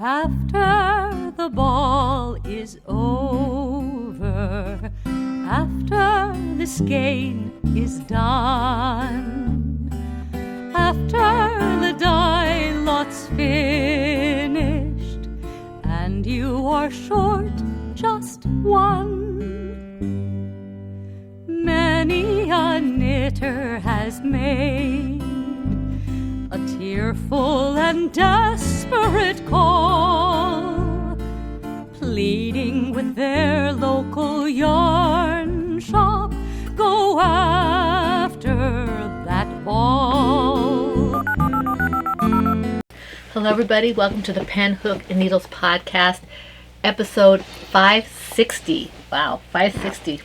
After the ball is over, after the skein is done, after the die lot's finished, and you are short just one, many a knitter has made a tearful and desperate call, pleading with their local yarn shop, go after that ball. Hello everybody, welcome to the Pen, Hook, and Needles podcast, episode 560. Wow, 560.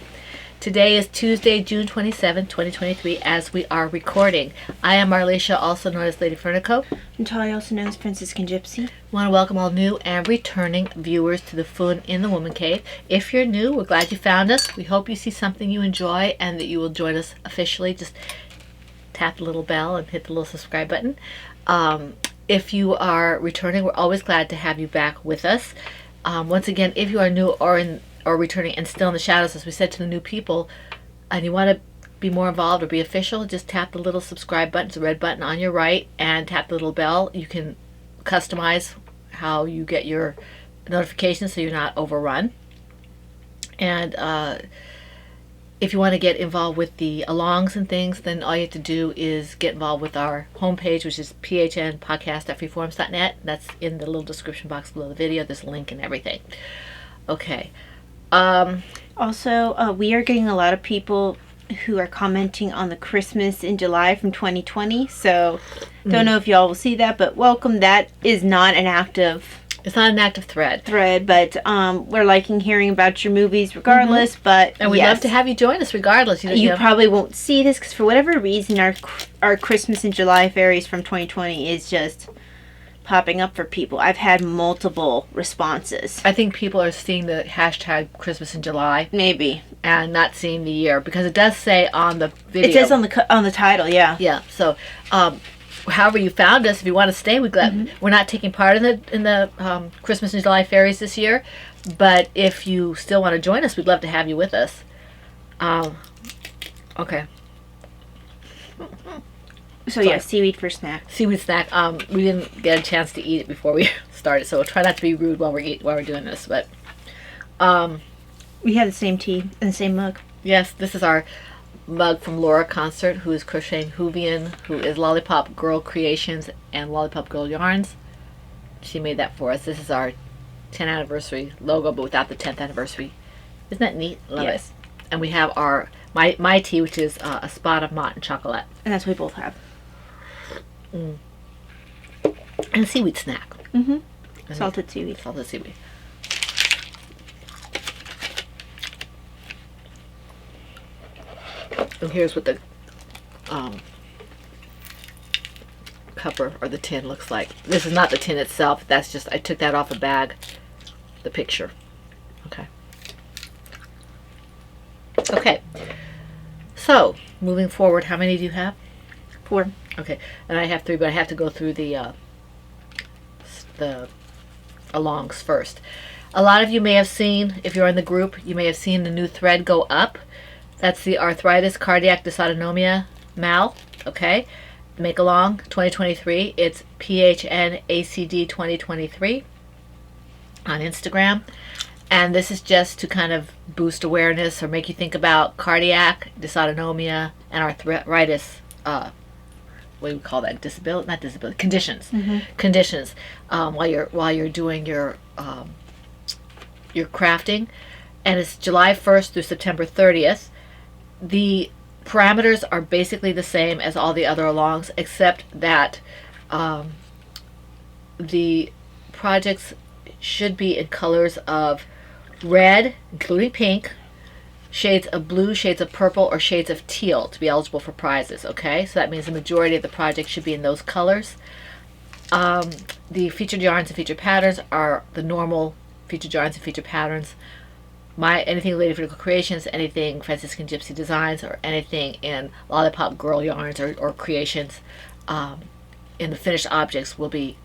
Today is Tuesday, June 27, 2023, as we are recording. I am Marlecia, also known as Lady Fernico. And Talia, also known as Franciscan Gypsy. I want to welcome all new and returning viewers to the Fun in the Woman Cave. If you're new, we're glad you found us. We hope you see something you enjoy and that you will join us officially. Just tap the little bell and hit the little subscribe button. If you are returning, we're always glad to have you back with us. Once again, if you are new or returning and still in the shadows, as we said to the new people, and you want to be more involved or be official, just tap the little subscribe button. It's a red button on your right, and tap the little bell. You can customize how you get your notifications so you're not overrun. And if you want to get involved with the alongs and things, then all you have to do is get involved with our homepage, which is phnpodcast.freeforums.net. That's in the little description box below the video. There's a link and everything. Okay. Also, we are getting a lot of people who are commenting on the Christmas in July from 2020. So, don't know if y'all will see that, but welcome. That is not an active... It's not an active thread, but we're liking hearing about your movies regardless. But and we'd love to have you join us regardless. You probably won't see this because for whatever reason, our Christmas in July fairies from 2020 is just popping up for people. I've had multiple responses. I think people are seeing the hashtag Christmas in July, maybe, and not seeing the year because it does say on the video. It says on the title, yeah. Yeah. So, however you found us, if you want to stay, we're glad. We're not taking part in the Christmas in July fairies this year, but if you still want to join us, we'd love to have you with us. Okay. So yeah, seaweed for snack. Seaweed snack. We didn't get a chance to eat it before we started, so we'll try not to be rude while we're doing this. But we have the same tea and the same mug. Yes, this is our mug from Laura Concert, who is crocheting Hoovian, who is Lollipop Girl Creations and Lollipop Girl Yarns. She made that for us. This is our 10th anniversary logo, but without the 10th anniversary. Isn't that neat? Love it. And we have our my tea, which is a spot of mott and chocolate. And that's what we both have. And seaweed snack. Salted seaweed. Salted seaweed. And here's what the cover or the tin looks like. This is not the tin itself. That's just, I took that off a bag. The picture. Okay. Okay. So, moving forward, how many do you have? 4. Okay. And I have 3, but I have to go through the alongs first. A lot of you may have seen, if you're in the group, you may have seen the new thread go up. That's the Arthritis Cardiac Dysautonomia MAL, okay? Make along 2023. It's PHNACD 2023 on Instagram. And this is just to kind of boost awareness or make you think about cardiac dysautonomia and arthritis, what do we call that? Disability? Not disability. Conditions. Conditions. While you're doing your crafting. And it's July 1st through September 30th. The parameters are basically the same as all the other alongs, except that the projects should be in colors of red, including pink, shades of blue, shades of purple, or shades of teal to be eligible for prizes, okay? So that means the majority of the project should be in those colors. The featured yarns and featured patterns are the normal featured yarns and featured patterns. Anything related to vertical creations, anything Franciscan Gypsy designs, or anything in Lollipop Girl yarns or creations in the finished objects will be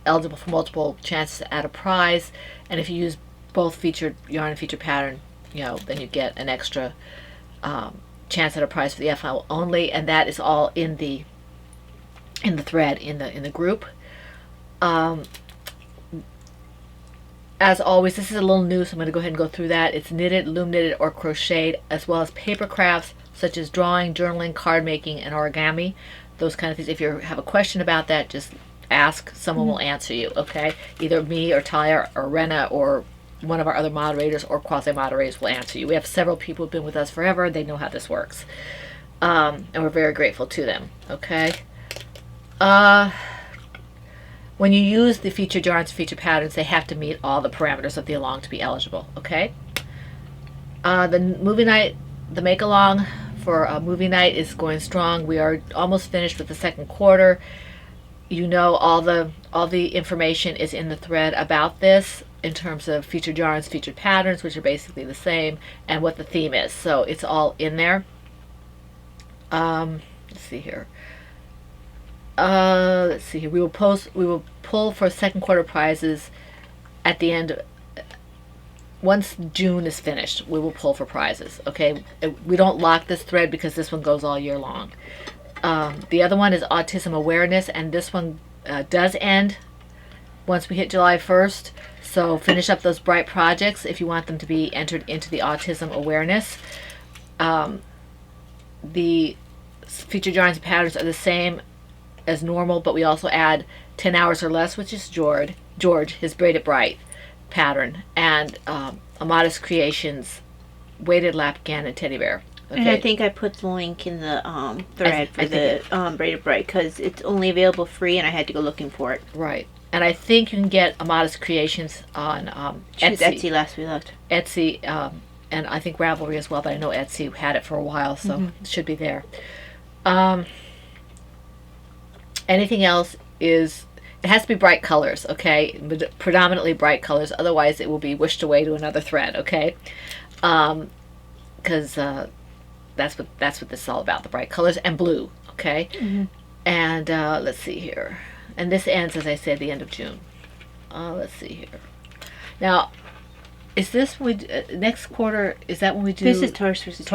eligible for multiple chances at a prize. And if you use both featured yarn and featured pattern, then you get an extra chance at a prize for the FL only, and that is all in the thread in the group. As always, this is a little new, so I'm going to go ahead and go through that. It's knitted, loom knitted, or crocheted, as well as paper crafts such as drawing, journaling, card making, and origami. Those kind of things. If you have a question about that, just ask. Someone will answer you, okay? Either me or Talia or Rena or one of our other moderators or quasi-moderators will answer you. We have several people who've been with us forever. They know how this works. And we're very grateful to them, okay? When you use the featured yarns, featured patterns, they have to meet all the parameters of the along to be eligible, okay? The movie night, the make-along for movie night is going strong. We are almost finished with the second quarter. All the information is in the thread about this in terms of featured yarns, featured patterns, which are basically the same, and what the theme is. So it's all in there. Let's see here. We will pull for second quarter prizes at the end. Once June is finished, we will pull for prizes. Okay, we don't lock this thread because this one goes all year long. The other one is autism awareness, and this one does end once we hit July 1st. So finish up those bright projects if you want them to be entered into the autism awareness. The featured yarns and patterns are the same as normal, but we also add 10 hours or less, which is George, his Braided Bright pattern, and Amatis Creations weighted lapgan and teddy bear. Okay. And I think I put the link in the thread for the Braided Bright because it's only available free, and I had to go looking for it. Right. And I think you can get Amatis Creations on Etsy. Etsy last we looked. Etsy, and I think Ravelry as well, but I know Etsy had it for a while, so it should be there. Anything else it has to be bright colors, okay? Predominantly bright colors, otherwise it will be wished away to another thread, okay? Because that's what this is all about, the bright colors, and blue, okay? And let's see here. And this ends, as I said, the end of June. Let's see here. Now, is this next quarter? Is that when we do? This is Taurus versus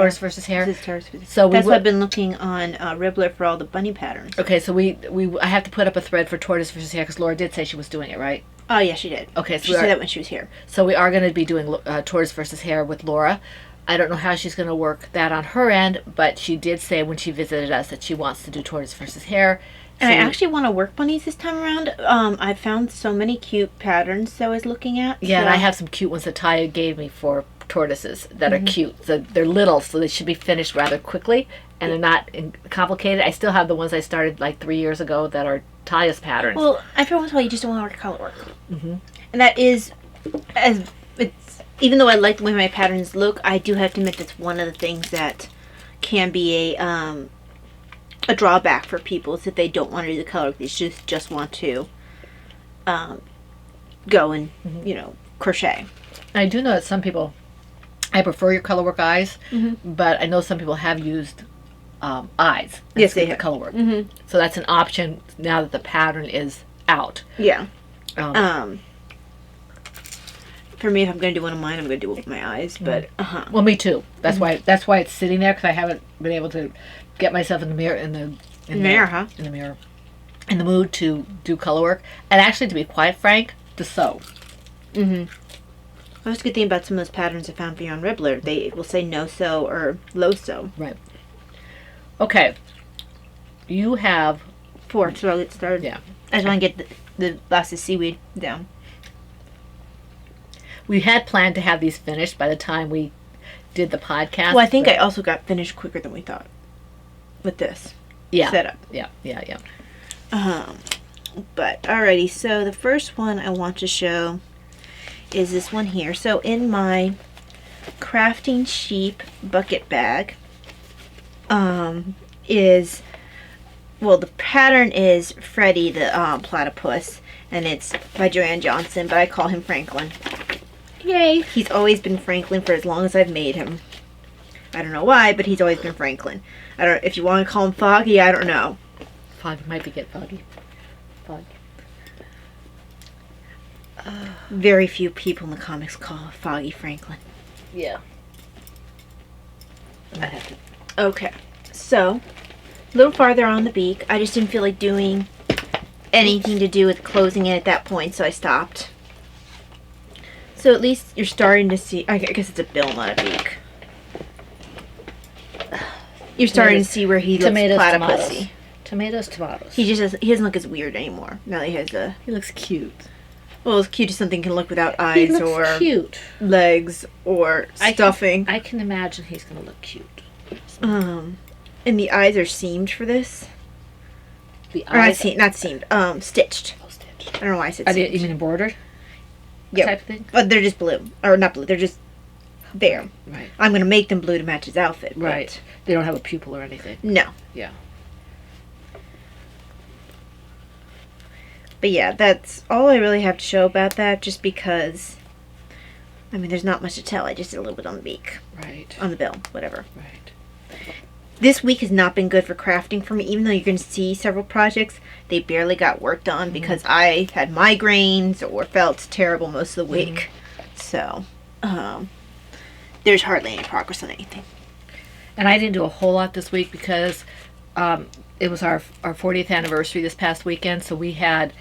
Hair. This is Taurus versus. So that's why I've been looking on Ribbler for all the bunny patterns. Okay, so I have to put up a thread for Tortoise versus Hair because Laura did say she was doing it, right? Oh yeah, she did. Okay, so she said that when she was here. So we are going to be doing Tortoise versus Hair with Laura. I don't know how she's going to work that on her end, but she did say when she visited us that she wants to do Tortoise versus Hair. And I actually want to work bunnies this time around. I found so many cute patterns that I was looking at. Yeah, and I have some cute ones that Taya gave me for tortoises that are cute. So they're little, so they should be finished rather quickly, and they're not complicated. I still have the ones I started like 3 years ago that are Taya's patterns. Well, every once in a while you just don't want to work color work. And that is, even though I like the way my patterns look, I do have to admit that's one of the things that can be a drawback for people is if they don't want to do the color work. They just want to go and crochet. I do know that some people, I prefer your color work eyes, but I know some people have used eyes. Yes, they the have. color work. So that's an option now that the pattern is out. Yeah. For me, if I'm going to do one of mine, I'm going to do it with my eyes. But well, me too. That's why it's sitting there, because I haven't been able to get myself in the mirror in the mood to do color work, and actually, to be quite frank, to sew. That's a good thing about some of those patterns I found for you on Ribbler. They will say no sew or low sew. Right. Okay. You have 4, so I'll get started. Yeah. I just want to get the last of seaweed down. We had planned to have these finished by the time we did the podcast. Well, I think I also got finished quicker than we thought with this setup. Yeah. But alrighty, so the first one I want to show is this one here. So in my crafting sheep bucket bag the pattern is Freddy the platypus, and it's by Joanne Johnson, but I call him Franklin. Yay! He's always been Franklin for as long as I've made him. I don't know why, but he's always been Franklin. I don't. If you want to call him Foggy, I don't know. Foggy might be get foggy. Very few people in the comics call Foggy Franklin. Yeah. I have to. Okay, so a little farther on the beak. I just didn't feel like doing anything to do with closing it at that point, so I stopped. So at least you're starting to see. I guess it's a bill, not a beak. You're starting to see where he looks platypusy. Tomatoes, tomatoes. He doesn't look as weird anymore. Now that he has a. He looks cute. Well, as cute as something can look without eyes He looks or cute. legs or stuffing. I can imagine he's gonna look cute. And the eyes are seamed for this. The Or eyes, not seamed. Stitched. oh, stitched. I don't know why I said Are they, seamed. you mean embroidered? Yep. Type of thing. But they're just blue, or not blue. They're just there. Right. I'm gonna make them blue to match his outfit. but Right. They don't have a pupil or anything. No. Yeah. But yeah, that's all I really have to show about that. Just because, I mean, there's not much to tell. I just did a little bit on the beak, Right. on the bill, whatever. Right. This week has not been good for crafting for me. Even though you're going to see several projects, they barely got work done because I had migraines or felt terrible most of the week. So, there's hardly any progress on anything. And I didn't do a whole lot this week because it was our 40th anniversary this past weekend, so we had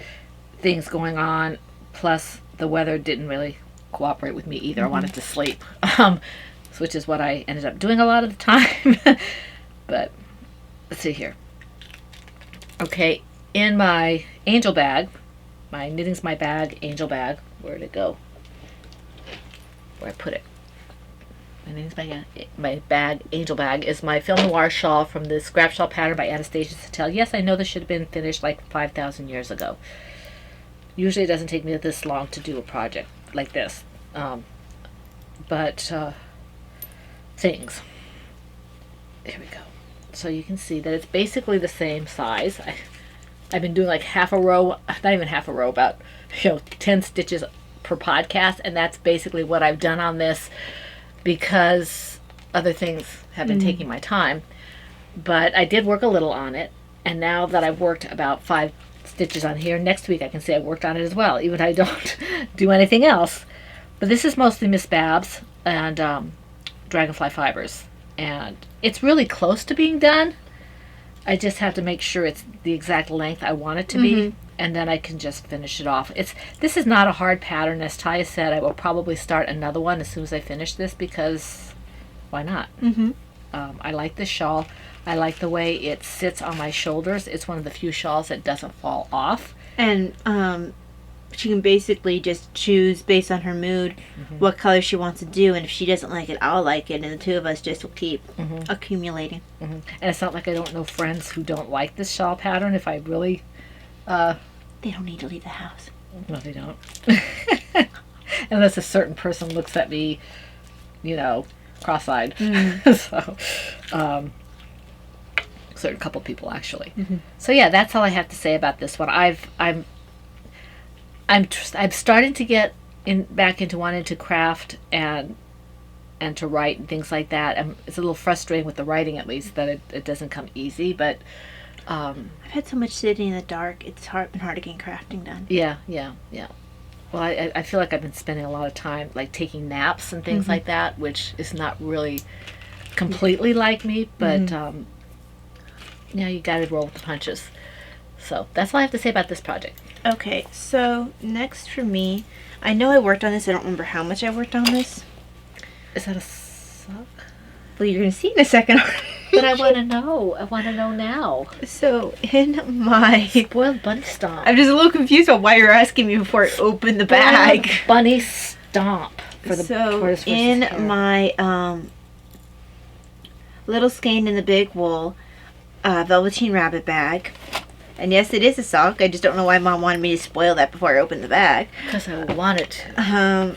things going on. Plus, the weather didn't really cooperate with me either. I wanted to sleep, which is what I ended up doing a lot of the time. But let's see here. Okay, in my angel bag, my Knitting's My Bag angel bag. Where'd it go? Where I put it? My bag, angel bag, is my Film Noir shawl from the Scrap Shawl pattern by Anastasia Sattel. Yes, I know this should have been finished like 5,000 years ago. Usually it doesn't take me this long to do a project like this. But things. There we go. So you can see that it's basically the same size. I've been doing like half a row, not even half a row, about 10 stitches per podcast, and that's basically what I've done on this, because other things have been taking my time. But I did work a little on it, and now that I've worked about 5 stitches on here, next week I can say I worked on it as well, even if I don't do anything else. But this is mostly Miss Babs and Dragonfly Fibers, and it's really close to being done. I just have to make sure it's the exact length I want it to be, and then I can just finish it off. This is not a hard pattern. As Taya said, I will probably start another one as soon as I finish this, because why not? I like this shawl. I like the way it sits on my shoulders. It's one of the few shawls that doesn't fall off. And she can basically just choose based on her mood what color she wants to do, and if she doesn't like it, I'll like it, and the two of us just will keep accumulating. And it's not like I don't know friends who don't like this shawl pattern. If I really They don't need to leave the house. no, they don't. Unless a certain person looks at me, cross-eyed. So certain couple people actually. So yeah, that's all I have to say about this one. I'm starting to get back into wanting to craft and to write and things like that. It's a little frustrating with the writing, at least, that it doesn't come easy. But I've had so much sitting in the dark. It's been hard to get crafting done. yeah. Well, I feel like I've been spending a lot of time like taking naps and things like that, which is not really completely like me. But you got to roll with the punches. So that's all I have to say about this project. Okay, so next for me, I know I worked on this. I don't remember how much I worked on this. Is that a sock? Well, you're going to see in a second. But I want to know. I want to know now. So in my... Spoiled bunny stomp. I'm just a little confused on why you're asking me before I open the bag. Spoiled bunny stomp. For the So tortoise versus in hare. my little skein in the big wool velveteen rabbit bag. And yes, it is a sock. I just don't know why Mom wanted me to spoil that before I opened the bag. Because I wanted to.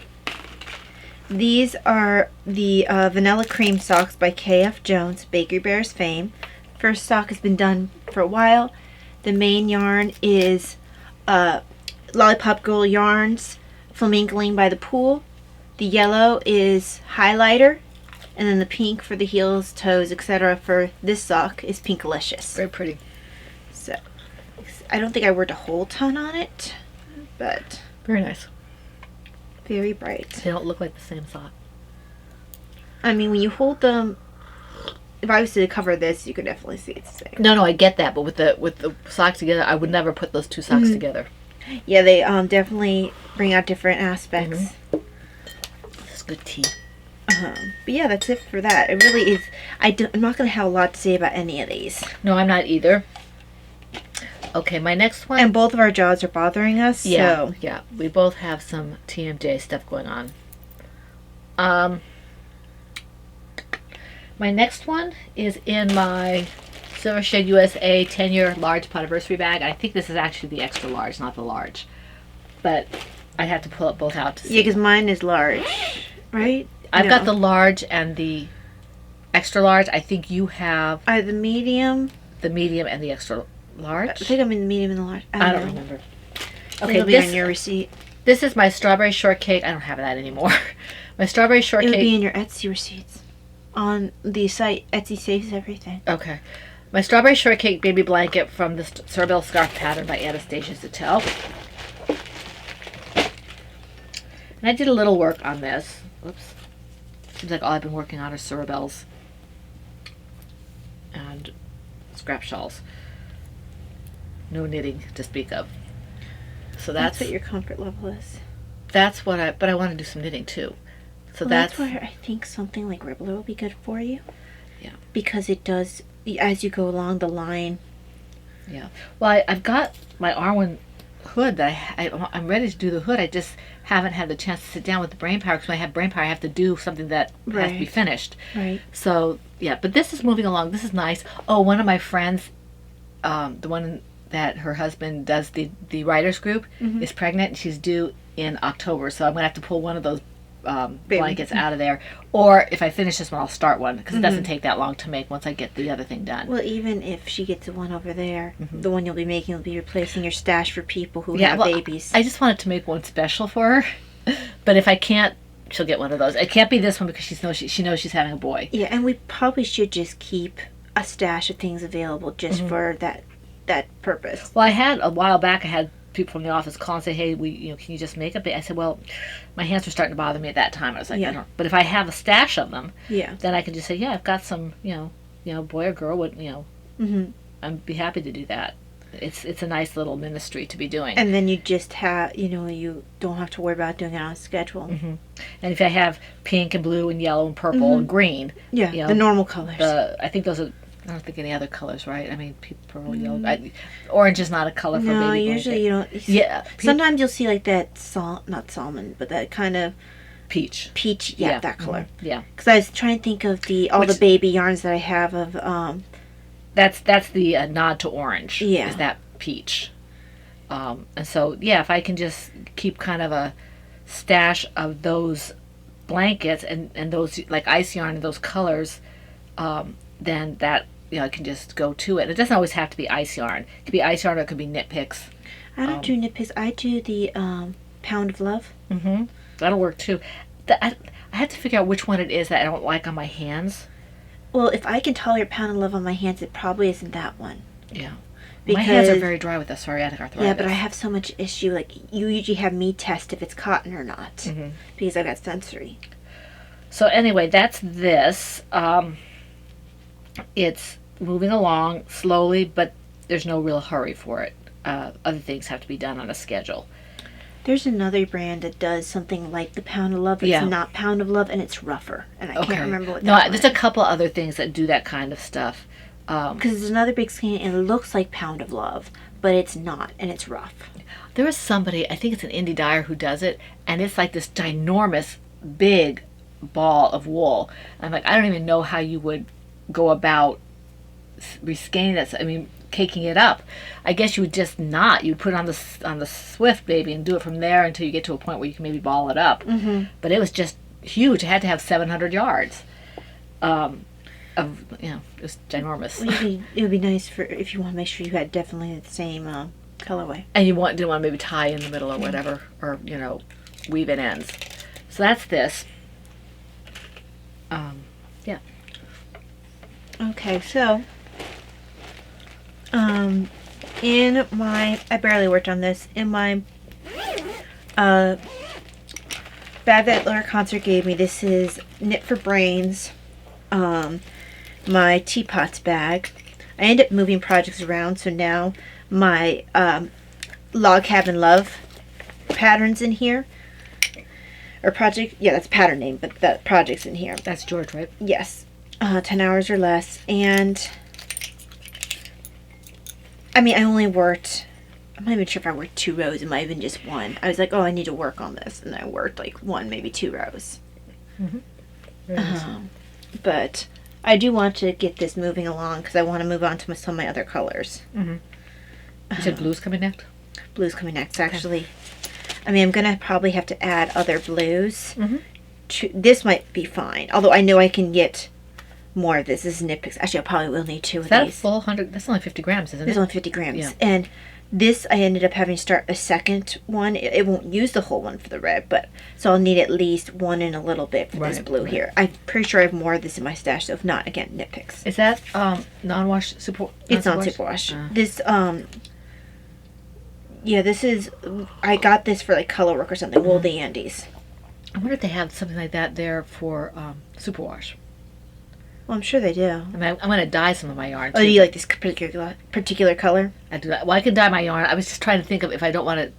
These are the Vanilla Cream socks by K.F. Jones, Bakery Bears fame. First sock has been done for a while. The main yarn is Lollipop Girl Yarns, Flamingoing by the Pool. The yellow is Highlighter. And then the pink for the heels, toes, etc. for this sock is Pinkalicious. Very pretty. So, I don't think I worked a whole ton on it, but Very nice. Very bright. They don't look like the same sock. I mean, when you hold them, if I was to cover this, you could definitely see it's the same. No, I get that, but with the socks together, I would never put those two socks together. Yeah, they definitely bring out different aspects. This is good tea. But yeah, that's it for that. It really is. I'm not going to have a lot to say about any of these. No, I'm not either. Okay, my next one. And both of our jaws are bothering us. Yeah, So. yeah. We both have some TMJ stuff going on. My next one is in my Silver Shade USA 10-year large anniversary bag. I think this is actually the extra large, not the large. But I have to pull it both out to see. Yeah, because mine is large, right? I've got the large and the extra large. I think you have the medium. the medium and the extra large. I think I'm in the medium and the large. I don't remember. Okay, It'll be on your receipt. This is my strawberry shortcake. I don't have that anymore. My strawberry It shortcake. would be in your Etsy receipts. On the site, Etsy saves everything. Okay. My strawberry shortcake baby blanket from the Cerebral Scarf pattern by Anastasia Zattel. And I did a little work on this. Oops. Seems like all I've been working on are Cerebels and scrap shawls. No knitting to speak of. So That's what your comfort level is. that's what but I want to do some knitting too. So Well, that's where I think something like Ribbler will be good for you. Yeah. Because it does, as you go along the line. Yeah. Well, I've got my Arwen hood that I'm ready to do the hood. I just haven't had the chance to sit down with the brain power, because when I have brain power, I have to do something that has to be finished. Right. So, yeah, but this is moving along. This is nice. Oh, one of my friends, the one that her husband does the writers group, is pregnant, and she's due in October. So I'm going to have to pull one of those blankets out of there. Or if I finish this one, I'll start one, because it doesn't take that long to make once I get the other thing done. Well, even if she gets the one over there, the one you'll be making will be replacing your stash for people who have babies. I just wanted to make one special for her. But if I can't, she'll get one of those. It can't be this one because she knows she's having a boy. Yeah, and we probably should just keep a stash of things available just for that purpose. Well, I had a while back, I had people from the office call and say, hey, can you just make a bit? I said, well, my hands were starting to bother me at that time. I was like, I don't. But if I have a stash of them, then I can just say, yeah, I've got some, boy or girl, I'd be happy to do that. It's a nice little ministry to be doing. And then you just have, you don't have to worry about doing it on a schedule. And if I have pink and blue and yellow and purple and green, the normal colors. I think those are. I don't think any other colors, right? I mean, purple, yellow. Orange is not a color for baby blanket. No, usually you don't. Yeah. Sometimes you'll see like that, not salmon, but that kind of peach. That color. Yeah. Because I was trying to think of all the baby yarns that I have of. That's the nod to orange. Yeah. Is that peach? And so if I can just keep kind of a stash of those blankets and those like ice yarn and those colors, then that. I can just go to it. It doesn't always have to be ice yarn. It could be ice yarn or it could be knit picks. I don't do knit picks. I do the Pound of Love. That'll work too. I have to figure out which one it is that I don't like on my hands. Well, if I can tolerate Pound of Love on my hands, it probably isn't that one. Yeah. Because, my hands are very dry with the psoriatic arthritis. Yeah, but I have so much issue. Like, you usually have me test if it's cotton or not. Because I've got sensory. So anyway, that's this. It's moving along slowly, but there's no real hurry for it. Other things have to be done on a schedule. There's another brand that does something like the Pound of Love. It's not Pound of Love, and it's rougher. And I can't remember what that there's a couple other things that do that kind of stuff. Because there's another big skein, and it looks like Pound of Love, but it's not, and it's rough. There is somebody, I think it's an indie dyer who does it, and it's like this ginormous, big ball of wool. I'm like, I don't even know how you would go about rescanning that. I mean, caking it up. I guess you would just not. You'd put it on the Swift baby and do it from there until you get to a point where you can maybe ball it up. But it was just huge. It had to have 700 yards. It was ginormous. Well, it would be nice if you want to make sure you had definitely the same colorway. And you didn't want to maybe tie in the middle or whatever, or weave in ends. So that's this. Okay, so I barely worked on this in my bag that Laura Concert gave me. This is Knit for Brains, my teapots bag. I end up moving projects around, so now my Log Cabin Love patterns in here. Or project, yeah, that's pattern name, but that project's in here. That's George, right? Yes. 10 hours or less. And I mean, I only worked, I'm not even sure if I worked 2 rows. It might have been just 1. I was like, oh, I need to work on this. And I worked like 1, maybe 2 rows. But I do want to get this moving along because I want to move on to some of my other colors. You said blue's coming next? Blue's coming next, actually. I mean, I'm going to probably have to add other blues. This might be fine. Although I know I can get more of this. This is Knit Picks. Actually, I probably will need 2 of Is that these. a full 100? That's only 50 grams, isn't it? It's only 50 grams. Yeah. And this, I ended up having to start a second one. It won't use the whole one for the red, but so I'll need at least 1 and a little bit for this blue here. I'm pretty sure I have more of this in my stash, so if not, again, Knit Picks. Is that non-wash super? It's not superwash. This, yeah, this is, I got this for like color work or something, Wool the Andes. I wonder if they have something like that there for superwash. Well, I'm sure they do. I mean, I'm going to dye some of my yarn. Oh, too, do you like this particular color? I do that. Well, I can dye my yarn. I was just trying to think of if I don't want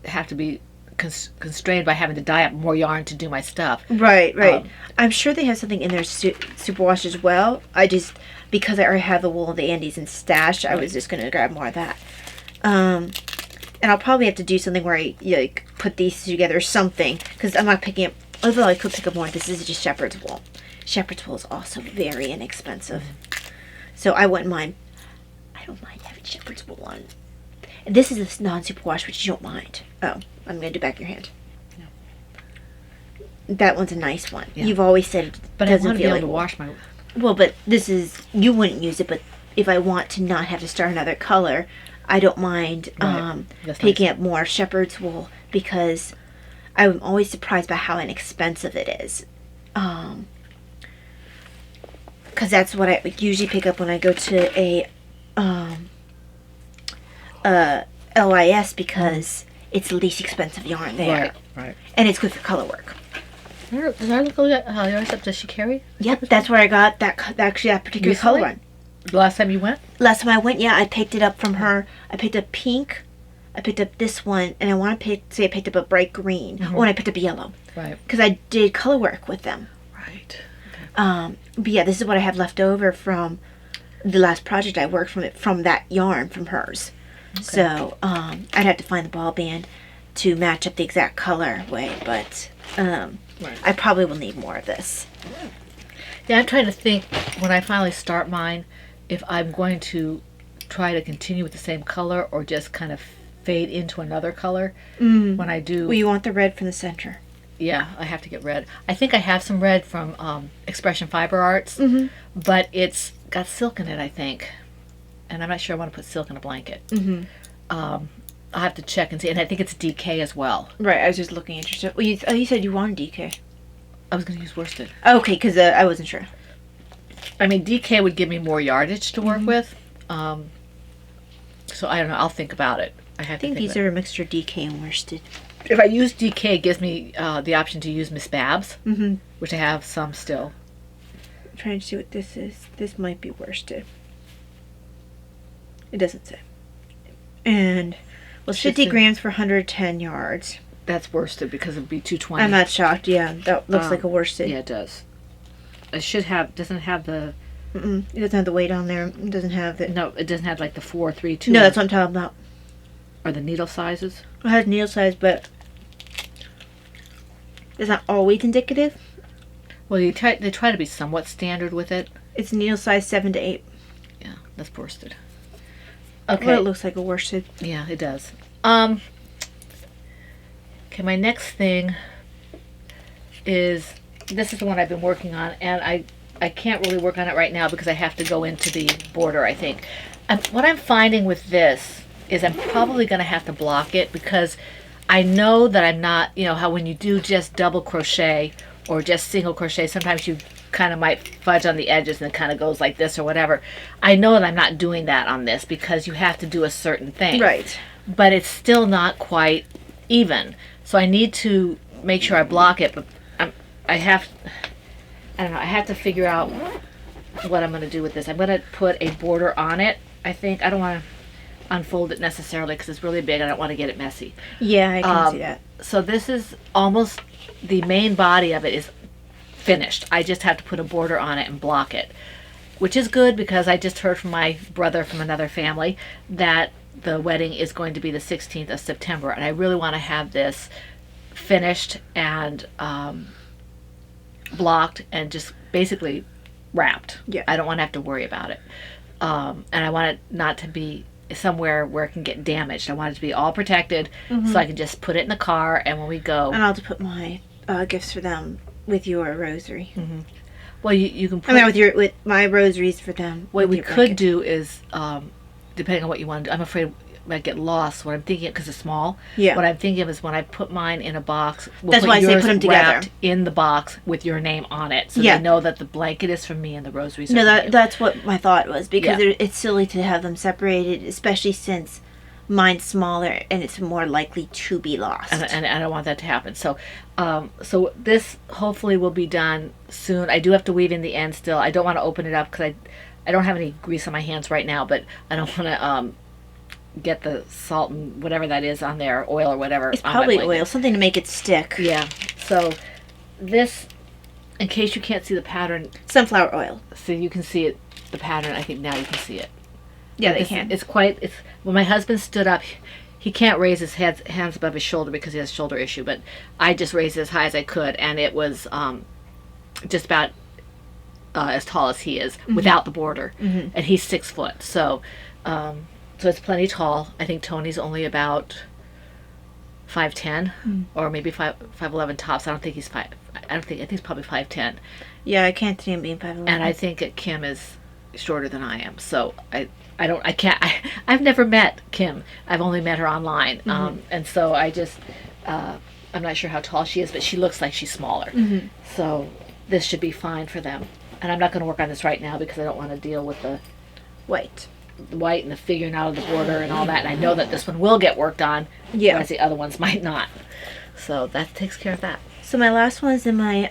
to have to be constrained by having to dye up more yarn to do my stuff. Right. I'm sure they have something in their superwash as well. I just, because I already have the Wool of the Andes in stash, I was just going to grab more of that. And I'll probably have to do something where I like put these together or something, because I'm not picking up, although I could pick up more, this is just shepherd's wool. Shepherd's wool is also very inexpensive. So I wouldn't mind, I don't mind having shepherd's wool on. And this is a non-superwash, which you don't mind. Oh, I'm going to do back your hand. Yeah. That one's a nice one. Yeah. You've always said it But I doesn't want to be feel able like to wash my... Well, but this is, you wouldn't use it, but if I want to not have to start another color, I don't mind picking up more shepherd's wool, because I'm always surprised by how inexpensive it is. Because that's what I usually pick up when I go to a LIS, because it's the least expensive yarn there. Right. And it's good for color work. Does I look at how yours up? Does she carry? Yep, that's where I got that particular color one. The last time you went? Last time I went, yeah, I picked it up from her. I picked up pink. I picked up this one, and I want to say I picked up a bright green. Oh, and I picked up yellow. Right. Because I did color work with them. Right. But yeah, this is what I have left over from the last project I worked from that yarn from hers. Okay. So I'd have to find the ball band to match up the exact color way, but I probably will need more of this. Yeah, I'm trying to think when I finally start mine, if I'm going to try to continue with the same color or just kind of fade into another color when I do. Well, you want the red from the center. Yeah, I have to get red. I think I have some red from Expression Fiber Arts, but it's got silk in it, I think. And I'm not sure I want to put silk in a blanket. I'll have to check and see. And I think it's DK as well. Right, I was just looking interested. Well, you said you wanted DK. I was going to use worsted. Okay, because I wasn't sure. I mean, DK would give me more yardage to work with. So I don't know. I'll think about it. I think these are a mixture of DK and worsted. If I use DK, it gives me the option to use Miss Babs, which I have some still. I'm trying to see what this is. This might be worsted. It doesn't say. And, well, 50 grams for 110 yards. That's worsted because it would be 220. I'm not shocked. Yeah, that looks like a worsted. Yeah, it does. It doesn't have the... It doesn't have the weight on there. It doesn't have the... No, it doesn't have like the 4, 3, 2. No, that's what I'm talking about. Or the needle sizes. It has needle size, but it's not always indicative. Well, they try to be somewhat standard with it. It's needle size 7 to 8. Yeah, that's worsted. Okay. Well, it looks like a worsted. Yeah, it does. Okay, my next thing is, this is the one I've been working on, and I can't really work on it right now because I have to go into the border, I think. What I'm finding with this is I'm probably going to have to block it, because I know that I'm not, you know, how when you do just double crochet or just single crochet, sometimes you kind of might fudge on the edges and it kind of goes like this or whatever. I know that I'm not doing that on this because you have to do a certain thing. Right. But it's still not quite even. So I need to make sure I block it, but I don't know, I have to figure out what I'm going to do with this. I'm going to put a border on it, I think. I don't want to unfold it necessarily because it's really big. I don't want to get it messy. Yeah, I can see that. So this is almost, the main body of it is finished. I just have to put a border on it and block it, which is good because I just heard from my brother from another family that the wedding is going to be the 16th of September, and I really want to have this finished and blocked and just basically wrapped. Yeah. I don't want to have to worry about it. And I want it not to be somewhere where it can get damaged. I want it to be all protected so I can just put it in the car, and when we go... And I'll have to put my gifts for them with your rosary. Well, you can put... I mean, with my rosaries for them. What with we your could blanket. do is, depending on what you want to do, I'm afraid I might get lost. What I'm thinking, because it's small, Yeah. what I'm thinking of is when I put mine in a box, That's why I say yours put 'em together. wrapped in the box with your name on it, so Yeah. they know that the blanket is from me and the rosaries are No, from you. that's what my thought was, because Yeah. it's silly to have them separated, especially since mine's smaller and it's more likely to be lost. And I don't want that to happen. So, so this hopefully will be done soon. I do have to weave in the end still. I don't want to open it up because I don't have any grease on my hands right now, but I don't want to get the salt and whatever that is on there, oil or whatever. It's on my probably blanket. oil, something to make it stick. Yeah. So this, in case you can't see the pattern, Sunflower oil. so you can see it, the pattern. I think now you can see it. Yeah, they This- can. It's quite. It's when my husband stood up. He can't raise his hands above his shoulder because he has a shoulder issue. But I just raised it as high as I could, and it was just about as tall as he is without the border, and he's 6 foot. So, so it's plenty tall. I think Tony's only about 5'10", or maybe 5'11" tops. I don't think he's five. I think he's probably 5'10", Yeah, I can't see him being 5'11". and I think that Kim is shorter than I am. So I've never met Kim. I've only met her online. And so I'm not sure how tall she is, but she looks like she's smaller. So this should be fine for them. And I'm not going to work on this right now because I don't want to deal with the White. white and the figuring out of the border and all that. And I know that this one will get worked on, Yeah. whereas the other ones might not. So that takes care of that. So my last one is in my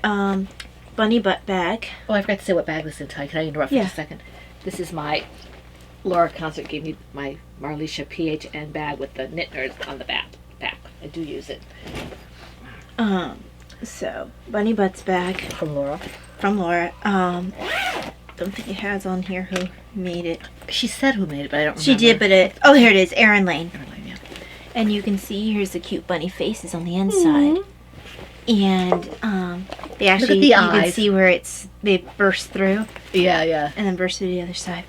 bunny butt bag. Oh, I forgot to say what bag this is in. Can I interrupt for Yeah. just a second? This is my... Laura Concert gave me my Marlisha PHN bag with the knit nerds on the back. I do use it. So bunny butts bag From Laura. from Laura. Don't think it has on here who made it. She said who made it, but I don't remember. She did, but oh, here it is, Erin Lane. Yeah. And you can see here's the cute bunny faces on the inside. And they actually the you can eyes. see where they burst through Yeah. and then burst through the other side.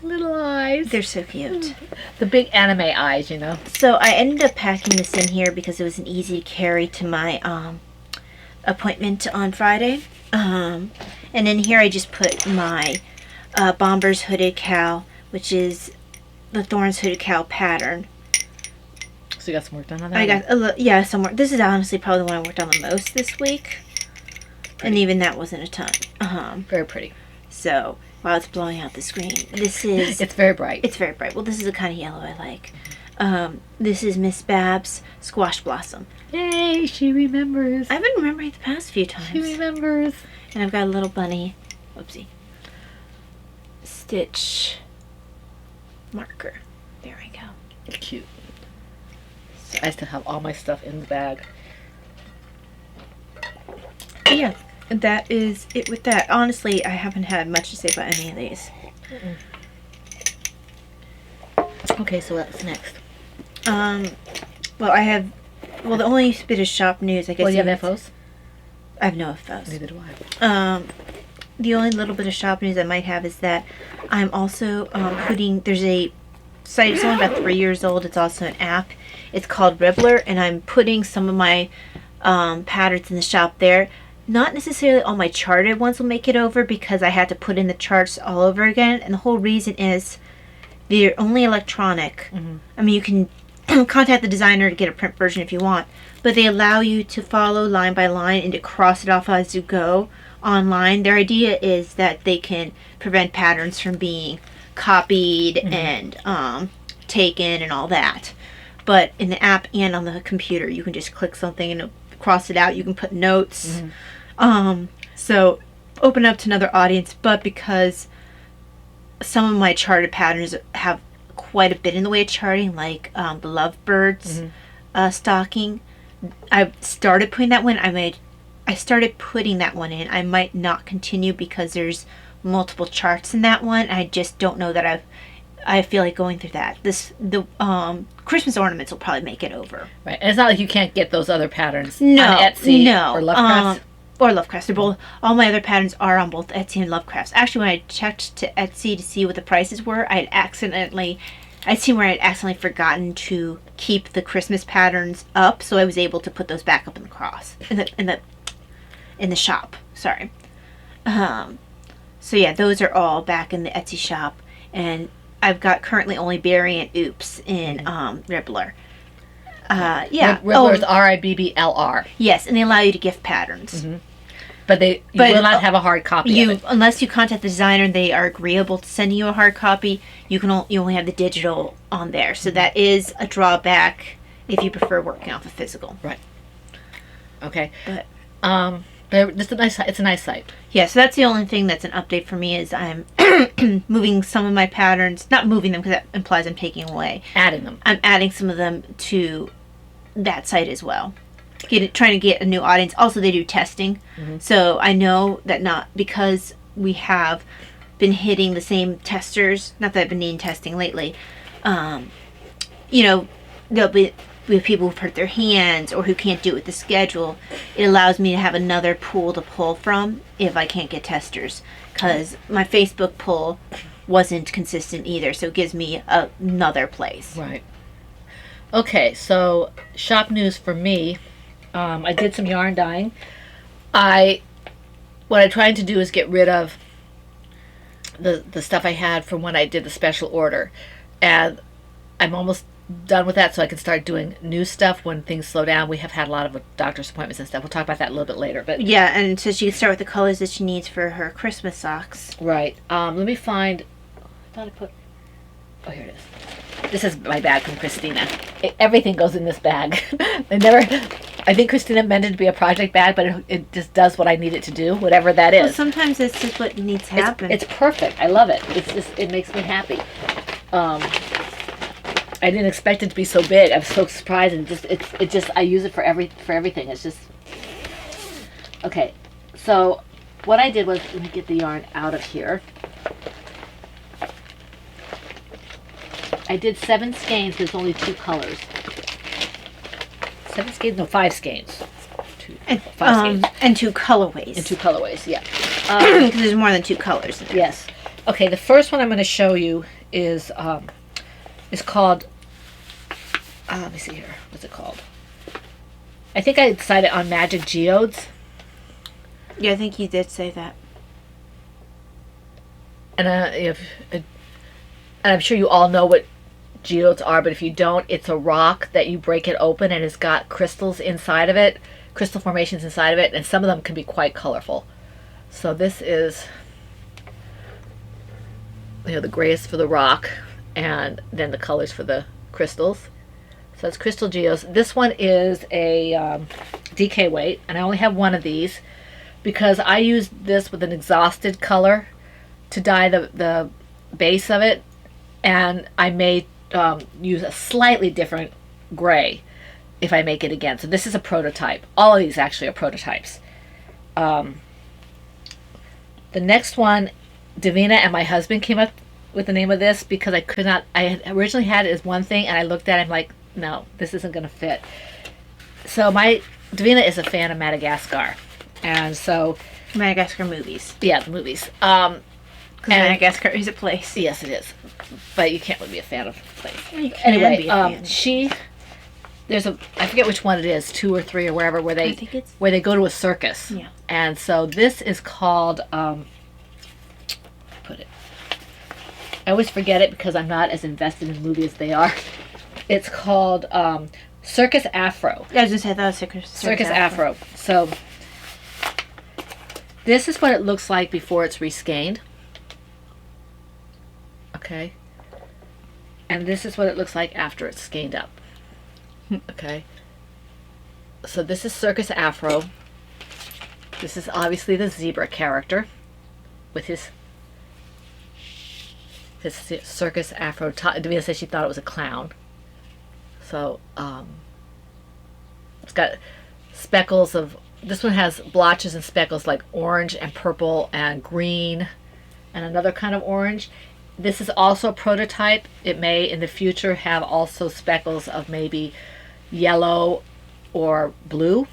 Little eyes. They're so cute. The big anime eyes, you know. So I ended up packing this in here because it was an easy carry to my appointment on Friday. And in here I just put my Bombers Hooded Cow, which is the Thorns Hooded Cow pattern. So you got some work done on that? I got somewhere. This is honestly probably the one I worked on the most this week, and even that wasn't a ton. Very pretty. So while it's blowing out the screen, this is It's very bright. it's very bright. Well, this is the kind of yellow I like. This is Miss Babs Squash Blossom. Yay, she remembers. I've been remembering the past few times, She remembers. and I've got a little bunny. Whoopsie. Stitch marker. There we go. Cute. I still have all my stuff in the bag. But yeah, that is it with that. Honestly, I haven't had much to say about any of these. Okay, so what's next? Well, I have. Well, the only bit of shop news, I guess. Well, you have is- FOs? I have no FOs. Neither do I. The only little bit of shop news I might have is that I'm also putting. There's a site. It's only about 3 years old. It's also an app. It's called Ribbler, and I'm putting some of my patterns in the shop there. Not necessarily all my charted ones will make it over because I had to put in the charts all over again. And the whole reason is they're only electronic. I mean, you can contact the designer to get a print version if you want, but they allow you to follow line by line and to cross it off as you go online. Their idea is that they can prevent patterns from being copied and taken and all that. But in the app and on the computer, you can just click something and cross it out. You can put notes. So open up to another audience. But because some of my charted patterns have quite a bit in the way of charting, like the Lovebirds stocking, I started putting that one. I started putting that one in. I might not continue because there's multiple charts in that one. I just don't know that I feel like going through that. The Christmas ornaments will probably make it over. Right. And it's not like you can't get those other patterns No, on Etsy no, or Lovecraft. Or Lovecraft. They're both. All my other patterns are on both Etsy and Lovecraft. Actually, when I checked to Etsy to see what the prices were, I'd seen where I'd accidentally forgotten to keep the Christmas patterns up, so I was able to put those back up in the cross in the shop. Sorry. So yeah, those are all back in the Etsy shop, and I've got currently only Barry and Oops in Ribbler. Yeah. Ribbler's RIBBLR. Yes, and they allow you to gift patterns. But you will not have a hard copy of it. Unless you contact the designer and they are agreeable to sending you a hard copy, you only have the digital on there. So that is a drawback if you prefer working off a physical. Right. Okay. But it's a nice site. yeah, so that's the only thing that's an update for me is I'm moving some of my patterns, not moving them because that implies I'm taking away. Adding them. I'm adding some of them to that site as well. Trying to get a new audience. Also, they do testing, so I know that not because we have been hitting the same testers. Not that I've been needing testing lately. There'll be people who've hurt their hands or who can't do it with the schedule. It allows me to have another pool to pull from if I can't get testers, because my Facebook pull wasn't consistent either. So it gives me another place. Right. Okay, so shop news for me. I did some yarn dyeing. What I'm trying to do is get rid of the stuff I had from when I did the special order, and I'm almost done with that, so I can start doing new stuff when things slow down. We have had a lot of doctor's appointments and stuff. We'll talk about that a little bit later. But yeah, and so she can start with the colors that she needs for her Christmas socks. Right. Let me find. I thought I put. Oh, here it is. This is my bag from Christina. Everything goes in this bag. I think Christina meant it to be a project bag, but it just does what I need it to do, whatever that is. Well, sometimes it's just what needs to happen. It's perfect. I love it. It makes me happy. I didn't expect it to be so big. I'm so surprised, and I use it for everything. It's just okay. So what I did was, let me get the yarn out of here. I did 7 skeins. There's only 2 colors. 7 skeins? No, 5 skeins. 5 skeins. And 2 colorways. And 2 colorways, yeah. Because there's more than 2 colors. Yes. Okay, the first one I'm going to show you is called, let me see here. What's it called? I think I decided on Magic Geodes. Yeah, I think you did say that. And I'm sure you all know what geodes are, but if you don't, it's a rock that you break it open and it's got crystals inside of it, crystal formations inside of it, and some of them can be quite colorful. So this is, the grays for the rock, and then the colors for the crystals. So that's Crystal Geodes. This one is a DK weight, and I only have one of these because I used this with an exhausted color to dye the base of it, and I may use a slightly different gray if I make it again. So this is a prototype. All of these actually are prototypes. The next one, Davina and my husband came up with the name of this because I could not, I had originally had it as one thing, and I looked at it and I'm like, no, this isn't going to fit. So Davina is a fan of Madagascar, and so Madagascar movies. Yeah, the movies. Because Madagascar is a place. Yes, it is. But you can't really be a fan of a place. Well, you can anyway, be a fan. There's I forget which one it is, 2 or 3 or wherever, where they go to a circus. Yeah. And so this is called, put it. I always forget it because I'm not as invested in the movie as they are. It's called Circus Afro. I was going to say that was Circus Afro. So this is what it looks like before it's reskeined. Okay. And this is what it looks like after it's skeined up. Okay. So this is Circus Afro. This is obviously the zebra character with his Circus Afro. Davina said she thought it was a clown. So it's got speckles of. This one has blotches and speckles like orange and purple and green and another kind of orange. This is also a prototype. It may in the future have also speckles of maybe yellow or blue.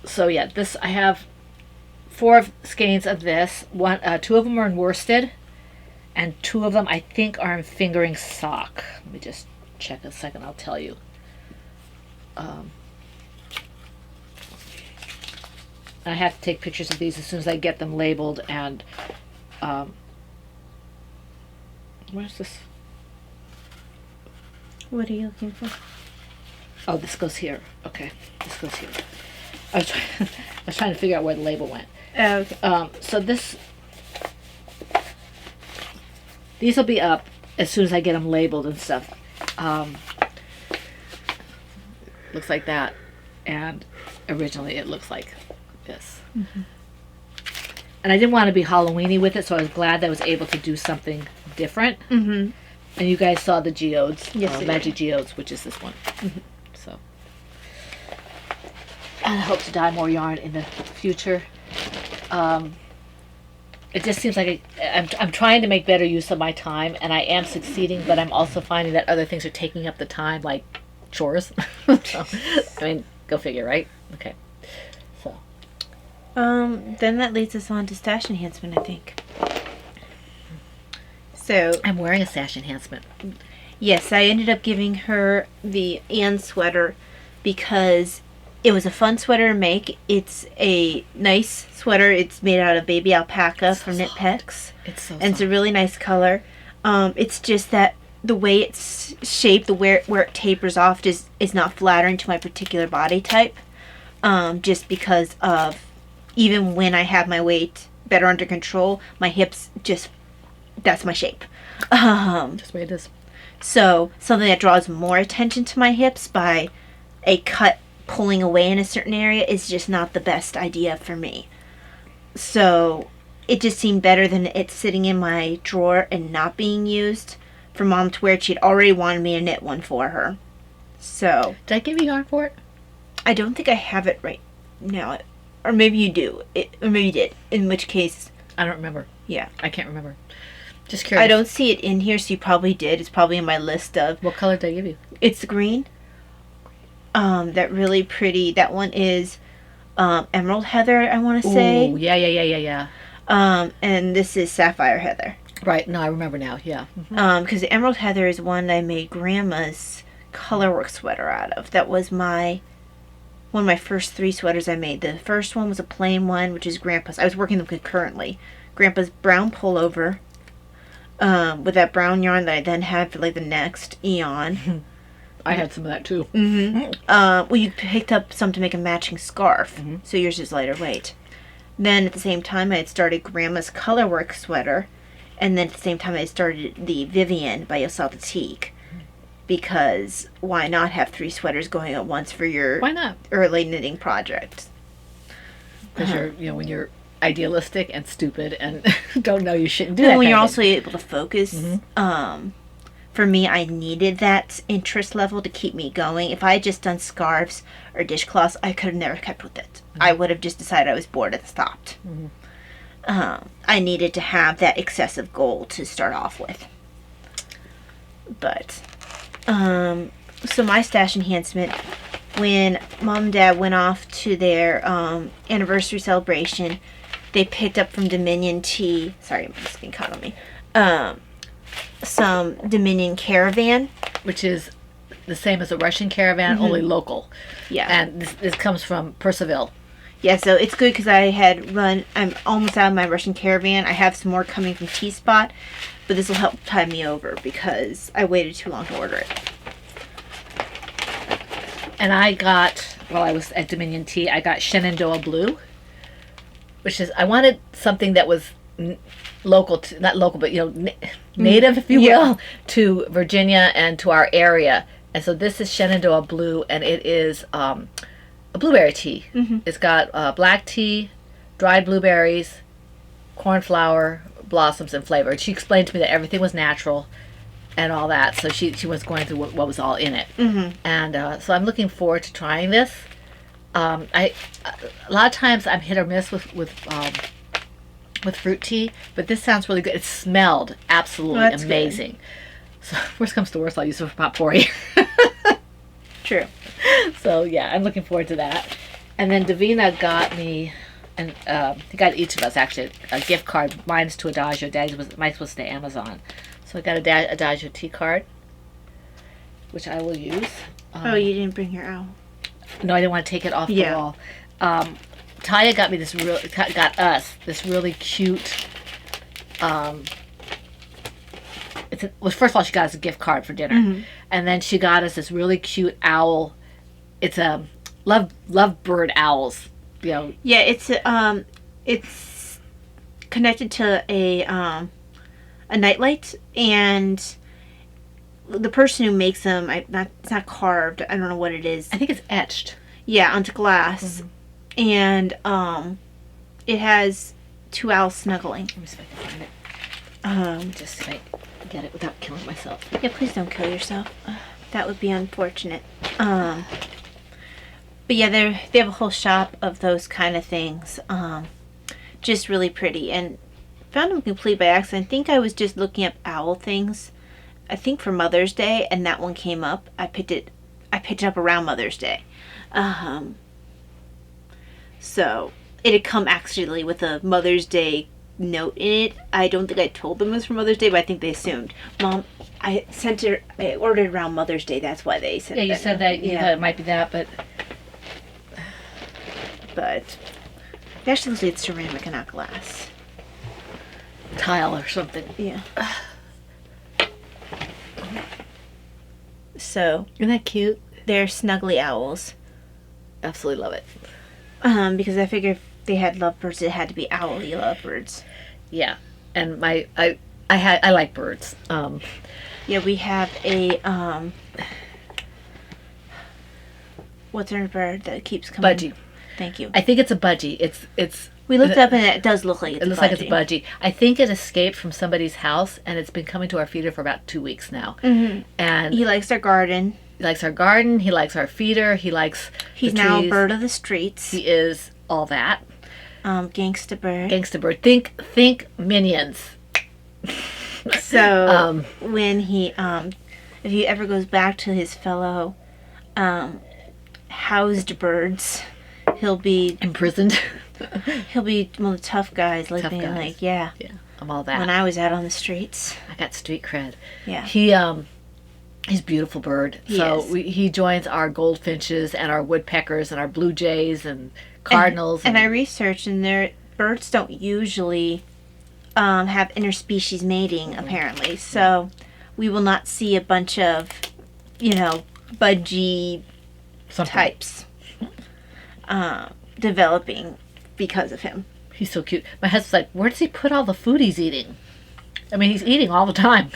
So yeah, this I have 4 skeins of this. 2 of them are in worsted, and 2 of them I think are in fingering sock. Let me just check a second. I'll tell you. I have to take pictures of these as soon as I get them labeled. And where's this? What are you looking for? Oh, this goes here. Okay, this goes here. I was trying to figure out where the label went. Oh, okay. So these will be up as soon as I get them labeled and stuff. Looks like that, and originally it looks like this. Mm-hmm. And I didn't want to be Halloweeny with it, so I was glad that I was able to do something different. Mm-hmm. And you guys saw the geodes, Yes, Magic Geodes, which is this one. Mm-hmm. So, and I hope to dye more yarn in the future. It just seems like I'm trying to make better use of my time, and I am succeeding, but I'm also finding that other things are taking up the time, like chores. So, I mean, go figure, right? Okay. So. Then that leads us on to stash enhancement, I think. So I'm wearing a sash enhancement. yes, I ended up giving her the Anne sweater because it was a fun sweater to make. It's a nice sweater. It's made out of baby alpaca from Knit Pecks. It's so And it's soft. a really nice color. It's just that the way it's shaped, where it tapers off, is not flattering to my particular body type. Just because of, even when I have my weight better under control, my hips just, that's my shape. Just the way it is. So something that draws more attention to my hips by a cut pulling away in a certain area is just not the best idea for me. So it just seemed better than it sitting in my drawer and not being used for Mom to wear. She'd already wanted me to knit one for her. So Did I give you yarn for it? I don't think I have it right now. Or maybe you do. Or maybe you did. In which case, I don't remember. yeah. I can't remember. Just curious. I don't see it in here, so you probably did. It's probably in my list of... What color did I give you? It's the green. That really pretty. That one is Emerald Heather, I want to say. Ooh, yeah. And this is Sapphire Heather. Right. No, I remember now. Yeah. Mm-hmm. Because the Emerald Heather is one I made Grandma's colorwork sweater out of. That was one of my first 3 sweaters I made. The first one was a plain one, which is Grandpa's. I was working them concurrently. Grandpa's brown pullover with that brown yarn that I then had for like the next eon. I had some of that too. Mm-hmm. Well, you picked up some to make a matching scarf, so yours is lighter weight. Then at the same time, I had started Grandma's colorwork sweater, and then at the same time, I had started the Vivian by Yosel Batik. Because why not have 3 sweaters going at once for your Why not? early knitting project? Because you're, when you're idealistic and stupid and don't know you shouldn't do And that. when kind you're of also thing. able to focus, for me, I needed that interest level to keep me going. If I had just done scarves or dishcloths, I could have never kept with it. I would have just decided I was bored and stopped. I needed to have that excessive goal to start off with. But, so my stash enhancement, when Mom and Dad went off to their anniversary celebration, they picked up from Dominion Tea. Sorry, I'm just getting caught on me. Some Dominion Caravan. Which is the same as a Russian caravan, only local. Yeah. And this comes from Percival. Yeah, so it's good because I'm almost out of my Russian Caravan. I have some more coming from T-Spot, but this will help tide me over because I waited too long to order it. And I got, while I was at Dominion Tea, I got Shenandoah Blue, which is, I wanted something that was local, not local, but native, if you will, to Virginia and to our area. And so this is Shenandoah Blue, and it is a blueberry tea. It's got black tea, dried blueberries, cornflower, blossoms, and flavor. And she explained to me that everything was natural and all that. So she was going through what was all in it. And so I'm looking forward to trying this. A lot of times I'm hit or miss with fruit tea, but this sounds really good. It smelled absolutely amazing. Good. So worst comes to worst, I'll use it for potpourri. True. So yeah, I'm looking forward to that. And then Davina got me, and he got each of us actually a gift card. Mine's to Adagio. Mine's was to Amazon. So I got a Adagio tea card, which I will use. Oh, you didn't bring your owl. No, I didn't want to take it off the wall. Taya got this really cute. First of all, she got us a gift card for dinner, and then she got us this really cute owl. It's a lovebird owls. You know. Yeah, it's connected to a nightlight, and the person who makes them, it's not carved. I don't know what it is. I think it's etched. Yeah, onto glass, and it has two owls snuggling. Let me see if I can find it. Just so I get it without killing myself. Yeah, please don't kill yourself. That would be unfortunate. But yeah, they have a whole shop of those kind of things. Just really pretty, and found them complete by accident. I think I was just looking up owl things. I think for Mother's Day, and that one came up. I picked it up around Mother's Day. So it had come actually with a Mother's Day note in it. I don't think I told them it was for Mother's Day, but I think they assumed. Mom, I ordered around Mother's Day. That's why they sent it. Yeah, you said that. You thought it might be that, but it actually looks like it's ceramic and not glass. Tile or something. Yeah. So isn't that cute? They're snuggly owls. Absolutely love it. Because I figured if they had lovebirds, it had to be owly lovebirds. Yeah, and I like birds. Yeah, we have a what's our bird that keeps coming? Budgie. Thank you. I think it's a budgie. It's. We looked up and it does look like it's a budgie. It looks like it's a budgie. I think it escaped from somebody's house, and it's been coming to our feeder for about 2 weeks now. And he likes our garden. He likes our garden. He likes our feeder. He likes. He's now a bird of the streets. He is all that. Gangsta bird. Gangsta bird. Think Minions. So when he if he ever goes back to his fellow housed birds, he'll be imprisoned. He'll be one of the tough guys, like yeah, I'm all that. When I was out on the streets, I got street cred. Yeah, he's a beautiful bird. He joins our goldfinches and our woodpeckers and our blue jays and cardinals. And I researched, and their birds don't usually have interspecies mating, apparently. So we will not see a bunch of, budgie types developing because of him. He's so cute. My husband's like, where does he put all the food he's eating? I mean, he's eating all the time.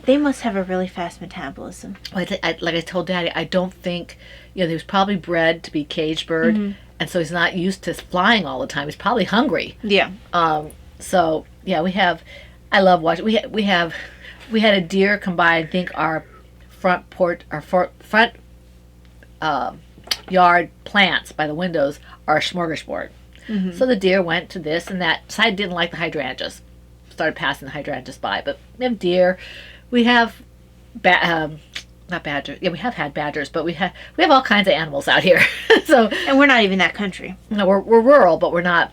They must have a really fast metabolism. Like I told Daddy, I don't think, he was probably bred to be cage bird, and so he's not used to flying all the time. He's probably hungry. Yeah. So yeah, I love watching. We had a deer come by. I think our front yard plants by the windows are a smorgasbord. So the deer went to this and that. Side didn't like the hydrangeas. Started passing the hydrangeas by. But we have deer. We have not badgers. Yeah, we have had badgers, but we have all kinds of animals out here. And we're not even that country. No, we're rural, but we're not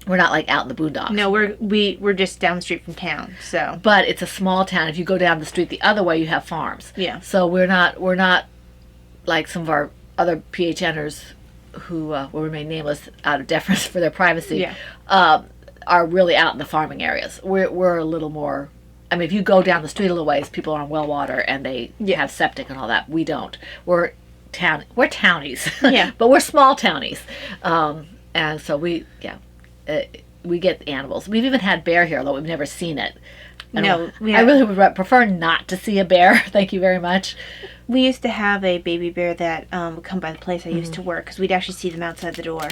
like out in the boondocks. No, we're just down the street from town. So, but it's a small town. If you go down the street the other way, you have farms. Yeah. So we're not like some of our other PHNers who will remain nameless out of deference for their privacy. Yeah. Are really out in the farming areas. We're a little more. I mean, if you go down the street a little ways, people are on well water and they have septic and all that. We don't. We're townies. Yeah. But we're small townies. And so we get animals. We've even had bear here, although we've never seen it. No, I really would prefer not to see a bear. Thank you very much. We used to have a baby bear that would come by the place I used to work because we'd actually see them outside the door.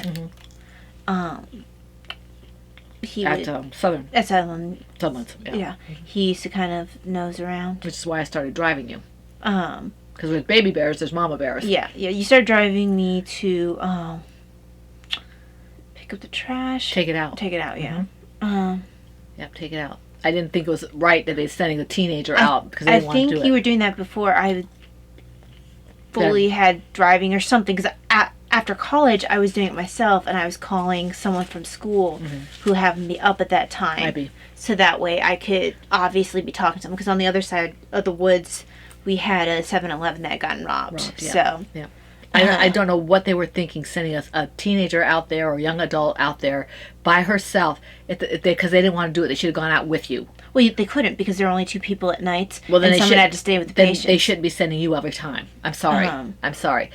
He At would, Southern. at Southern, Yeah. yeah. He used to kind of nose around. Which is why I started driving you. Um, Because with baby bears, there's mama bears. yeah. You started driving me to pick up the trash. Take it out. Take it out, yeah. Yep, take it out. I didn't think it was right that they're sending a teenager out because they didn't want to do it. I think you were doing that before I fully had driving or something. Because after college, I was doing it myself, and I was calling someone from school who happened to be up at that time. Maybe. So that way I could obviously be talking to them. Because on the other side of the woods, we had a 7-Eleven that had gotten robbed. Yeah. So Yeah. I don't know what they were thinking, sending us a teenager out there or a young adult out there by herself, because they didn't want to do it. They should have gone out with you. Well, they couldn't because there were only 2 people at night. Well, then and someone had to stay with the then patient. they shouldn't be sending you every time. I'm sorry. I'm sorry.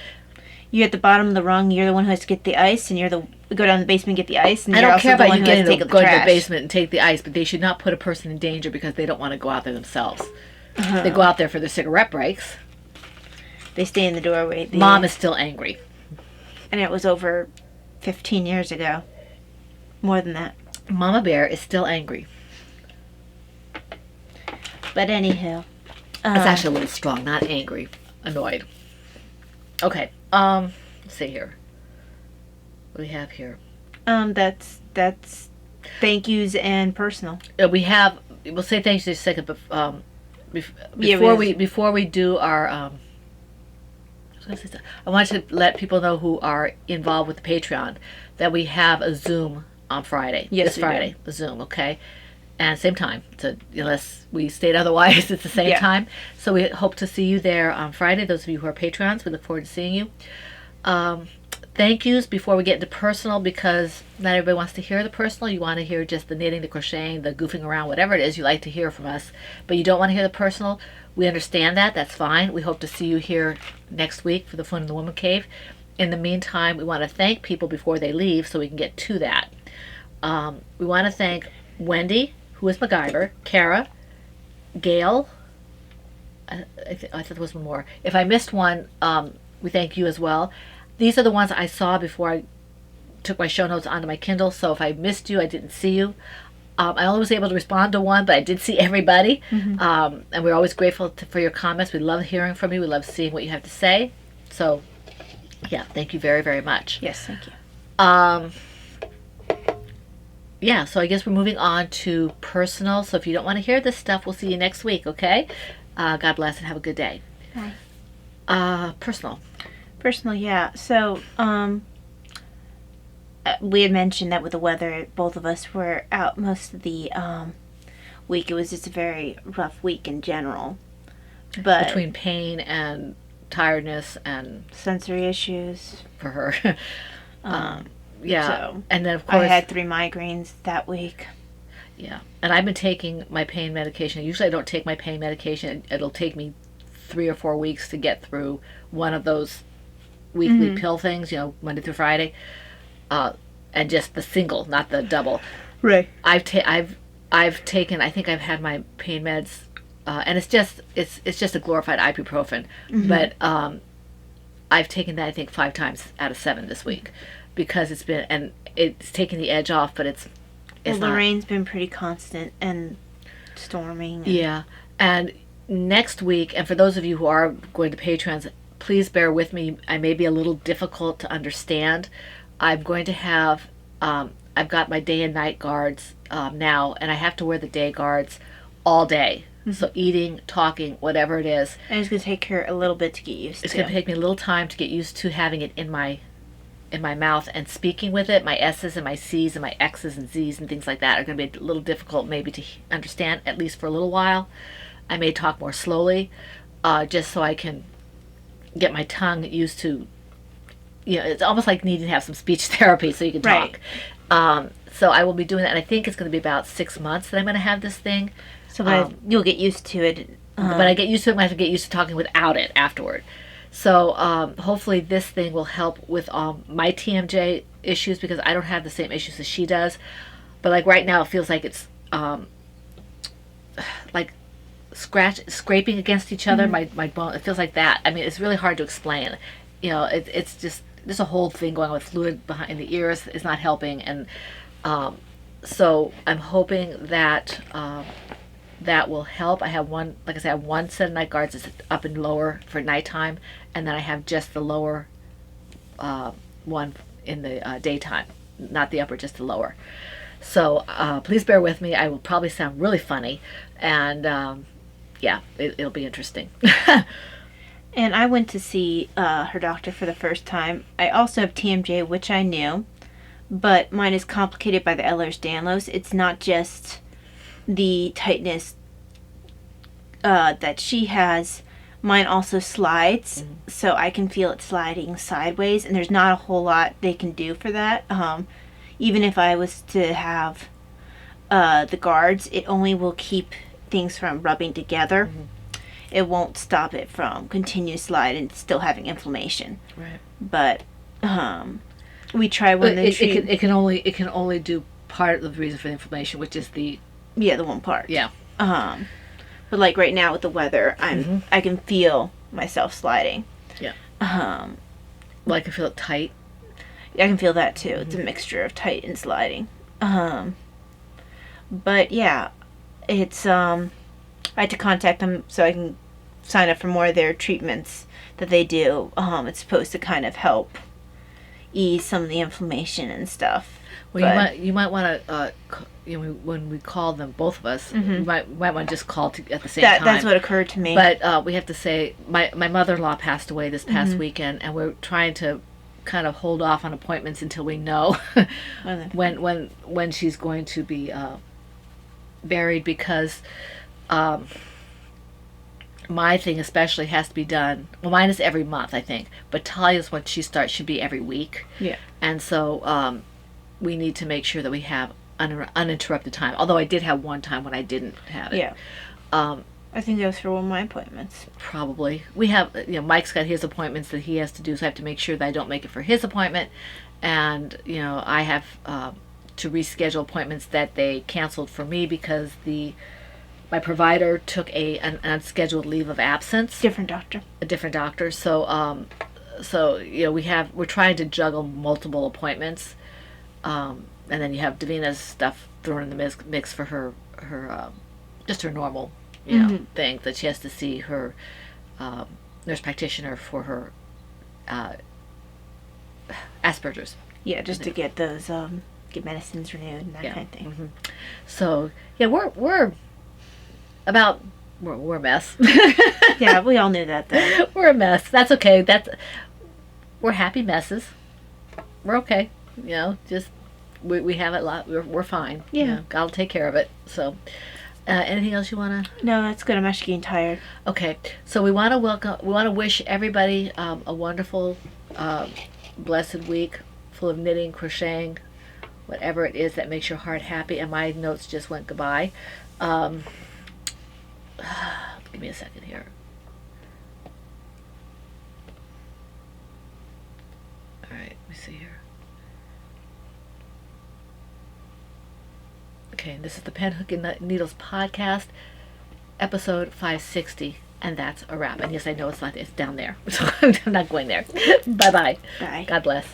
You're at the bottom of the rung. You're the one who has to get the ice, and go down to the basement and get the ice. And I you're don't also care the about one you who has getting to to take go the to the trash. basement and take the ice, but they should not put a person in danger because they don't want to go out there themselves. They go out there for their cigarette breaks. They stay in the doorway. Mom is still angry. And it was over 15 years ago. More than that. Mama Bear is still angry. But anyhow. It's actually a little strong, not angry. Annoyed. Okay. Let's see here. What do we have here? That's thank yous and personal. We'll say thanks in a second, but before we do our I want to let people know who are involved with the Patreon that we have a Zoom on Friday. Yes, this Friday, the Zoom, okay? And same time. So unless we state otherwise, it's the same time. So we hope to see you there on Friday. Those of you who are Patrons, we look forward to seeing you. Thank yous before we get into personal, because not everybody wants to hear the personal. You want to hear just the knitting, the crocheting, the goofing around, whatever it is you like to hear from us. But you don't want to hear the personal. We understand that. That's fine. We hope to see you here next week for the Fun in the Woman Cave. In the meantime, we want to thank people before they leave so we can get to that. We want to thank Wendy, who is MacGyver, Kara, Gail. I thought there was one more. If I missed one, we thank you as well. These are the ones I saw before I took my show notes onto my Kindle, so if I missed you, I didn't see you. I only was able to respond to one, but I did see everybody. And we're always grateful for your comments. We love hearing from you. We love seeing what you have to say. So, yeah, thank you very, very much. Yes, thank you. Yeah, so I guess we're moving on to personal. So if you don't want to hear this stuff, we'll see you next week, okay? God bless and have a good day. Bye. Personal. Personal, yeah. So, we had mentioned that with the weather, both of us were out most of the week. It was just a very rough week in general. But Between pain and tiredness and sensory issues for her. Yeah. So and then, of course, I had 3 migraines that week. Yeah. And I've been taking my pain medication. Usually I don't take my pain medication. It'll take me 3 or 4 weeks to get through one of those weekly pill things, Monday through Friday. And just the single, not the double. Right. I've taken, I think I've had my pain meds, and it's just a glorified ibuprofen. But I've taken that, I think, 5 times out of 7 this week, because it's taken the edge off, but it's the not. rain's been pretty constant and storming. Yeah. And next week, and for those of you who are going to Patrons, please bear with me. I may be a little difficult to understand. I'm going to have, I've got my day and night guards now, and I have to wear the day guards all day. So eating, talking, whatever it is. And it's going to take her a little bit to get used to. It's going to take me a little time to get used to having it in my mouth and speaking with it. My S's and my C's and my X's and Z's and things like that are going to be a little difficult maybe to understand, at least for a little while. I may talk more slowly, just so I can get my tongue used to, it's almost like needing to have some speech therapy so you can talk. So I will be doing that, and I think it's going to be about 6 months that I'm going to have this thing. So you'll get used to it. But I get used to it, I have to get used to talking without it afterward. So hopefully this thing will help with my TMJ issues, because I don't have the same issues as she does. But like right now, it feels like it's like scraping against each other. My bone, it feels like that. I mean, it's really hard to explain. You know, it's just there's a whole thing going on with fluid behind the ears is not helping, and so I'm hoping that that will help. I have one, like I said, I have one set of night guards that's up and lower for nighttime, and then I have just the lower one in the daytime, not the upper, just the lower. So please bear with me. I will probably sound really funny, and yeah, it'll be interesting. And I went to see her doctor for the first time. I also have TMJ, which I knew, but mine is complicated by the Ehlers-Danlos. It's not just the tightness that she has. Mine also slides, so I can feel it sliding sideways, and there's not a whole lot they can do for that. Even if I was to have the guards, it only will keep things from rubbing together. It won't stop it from continuous slide and still having inflammation. Right. But we try one of the it can only do part of the reason for the inflammation, which is the one part. Yeah. But like right now with the weather, I can feel myself sliding. Yeah. Well, I can feel it tight. I can feel that too. It's a mixture of tight and sliding. But yeah, it's I had to contact them so I can sign up for more of their treatments that they do. It's supposed to kind of help ease some of the inflammation and stuff. Well, you might want to, when we call them, both of us, you might want to just call at the same time. That's what occurred to me. But we have to say, my mother-in-law passed away this past weekend, and we're trying to kind of hold off on appointments until we know when she's going to be buried, because my thing especially has to be done. Well, mine is every month, I think, but Talia's, when she starts, should be every week. Yeah. And so we need to make sure that we have uninterrupted time. Although I did have one time when I didn't have it. Yeah. I think that was for one of my appointments. Probably. We have, Mike's got his appointments that he has to do, so I have to make sure that I don't make it for his appointment. And, I have to reschedule appointments that they canceled for me because my provider took an unscheduled leave of absence. Different doctor. A different doctor. So, we're trying to juggle multiple appointments. And then you have Davina's stuff thrown in the mix for her just her normal, thing that she has to see her nurse practitioner for her Asperger's. Yeah, just to get those get medicines renewed and that kind of thing. So yeah, we're a mess. Yeah, we all knew that though. We're a mess. That's okay. We're happy messes. We're okay. Just we have it. We're fine. Yeah. God will take care of it. So, anything else you wanna? No, that's good. I'm actually getting tired. Okay. So we want to wish everybody a wonderful, blessed week full of knitting, crocheting, whatever it is that makes your heart happy. And my notes just went goodbye. Give me a second here. All right, let me see here. Okay, this is the Pen, Hook, and Needles podcast, episode 560, and that's a wrap. And yes, I know it's down there, so I'm not going there. Bye-bye. Bye. God bless.